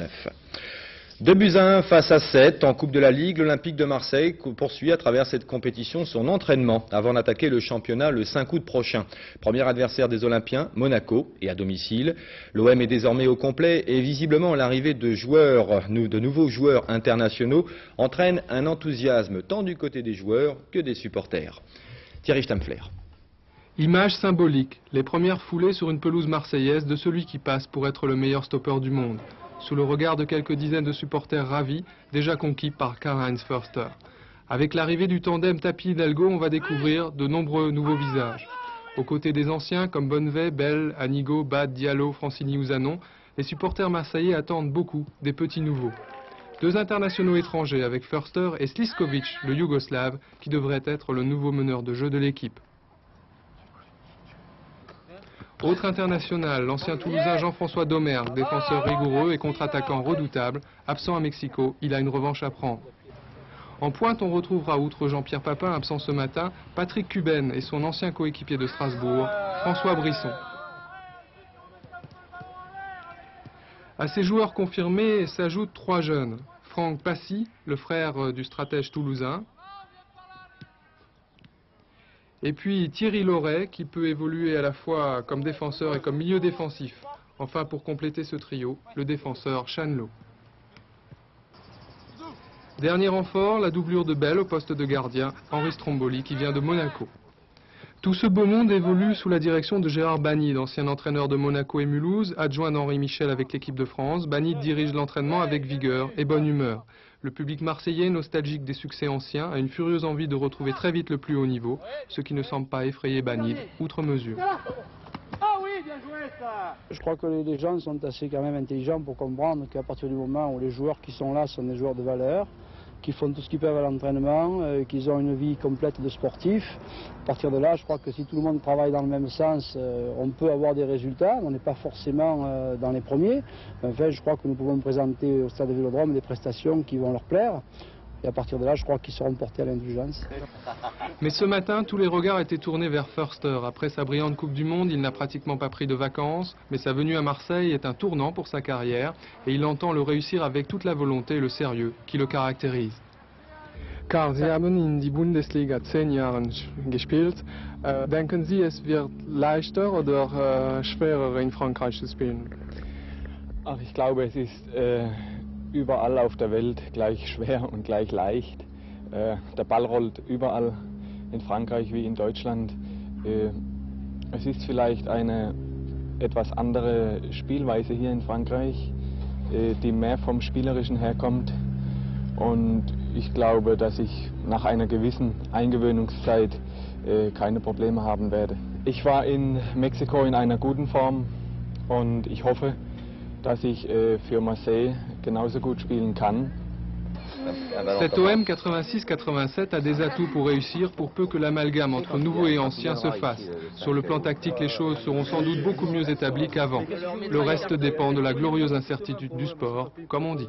2009. 2-1 face à 7 en Coupe de la Ligue, l'Olympique de Marseille poursuit à travers cette compétition son entraînement avant d'attaquer le championnat le 5 août prochain. Premier adversaire des Olympiens, Monaco, et à domicile. L'OM est désormais au complet et visiblement l'arrivée de nouveaux joueurs internationaux entraîne un enthousiasme tant du côté des joueurs que des supporters. Thierry Stampfler. Image symbolique, les premières foulées sur une pelouse marseillaise de celui qui passe pour être le meilleur stoppeur du monde. Sous le regard de quelques dizaines de supporters ravis, déjà conquis par Karl-Heinz Förster. Avec l'arrivée du tandem Tapie-Hidalgo, on va découvrir de nombreux nouveaux visages. Aux côtés des anciens comme Bonnevet, Bell, Anigo, Bad, Diallo, Francini ou Zanon, les supporters marseillais attendent beaucoup des petits nouveaux. Deux internationaux étrangers avec Förster et Sliskovic, le Yougoslave, qui devrait être le nouveau meneur de jeu de l'équipe. Autre international, l'ancien Toulousain Jean-François Domergue, défenseur rigoureux et contre-attaquant redoutable, absent à Mexico, il a une revanche à prendre. En pointe, on retrouvera, outre Jean-Pierre Papin, absent ce matin, Patrick Cuben et son ancien coéquipier de Strasbourg, François Brisson. À ces joueurs confirmés s'ajoutent trois jeunes. Franck Passy, le frère du stratège toulousain. Et puis Thierry Loret, qui peut évoluer à la fois comme défenseur et comme milieu défensif. Enfin, pour compléter ce trio, le défenseur Chanlo. Dernier renfort, la doublure de Bell au poste de gardien, Henri Stromboli, qui vient de Monaco. Tout ce beau monde évolue sous la direction de Gérard Banide, ancien entraîneur de Monaco et Mulhouse, adjoint d'Henri Michel avec l'équipe de France. Banide dirige l'entraînement avec vigueur et bonne humeur. Le public marseillais, nostalgique des succès anciens, a une furieuse envie de retrouver très vite le plus haut niveau, ce qui ne semble pas effrayer Banide, outre mesure. Je crois que les gens sont assez quand même intelligents pour comprendre qu'à partir du moment où les joueurs qui sont là sont des joueurs de valeur, qui font tout ce qu'ils peuvent à l'entraînement, qu'ils ont une vie complète de sportifs. À partir de là, je crois que si tout le monde travaille dans le même sens, on peut avoir des résultats. On n'est pas forcément dans les premiers. Enfin, je crois que nous pouvons présenter au Stade de Vélodrome des prestations qui vont leur plaire. Et à partir de là, je crois qu'ils seront portés à l'indulgence. Mais ce matin, tous les regards étaient tournés vers Förster. Après sa brillante Coupe du Monde, il n'a pratiquement pas pris de vacances. Mais sa venue à Marseille est un tournant pour sa carrière. Et il entend le réussir avec toute la volonté et le sérieux qui le caractérise. Karl, Sie haben in die Bundesliga 10 Jahren gespielt. Denken Sie, es wird leichter oder schwerer in Frankreich zu spielen? Ach, ich glaube, es ist überall auf der Welt gleich schwer und gleich leicht. Der Ball rollt überall in Frankreich wie in Deutschland. Es ist vielleicht eine etwas andere Spielweise hier in Frankreich, die mehr vom Spielerischen herkommt. Und ich glaube, dass ich nach einer gewissen Eingewöhnungszeit keine Probleme haben werde. Ich war in Mexiko in einer guten Form und ich hoffe, dass ich für Marseille genauso gut spielen kann. Cet OM 86-87 a des atouts pour réussir, pour peu que l'amalgame entre nouveaux et anciens se fasse. Sur le plan tactique, les choses seront sans doute beaucoup mieux établies qu'avant. Le reste dépend de la glorieuse incertitude du sport, comme on dit.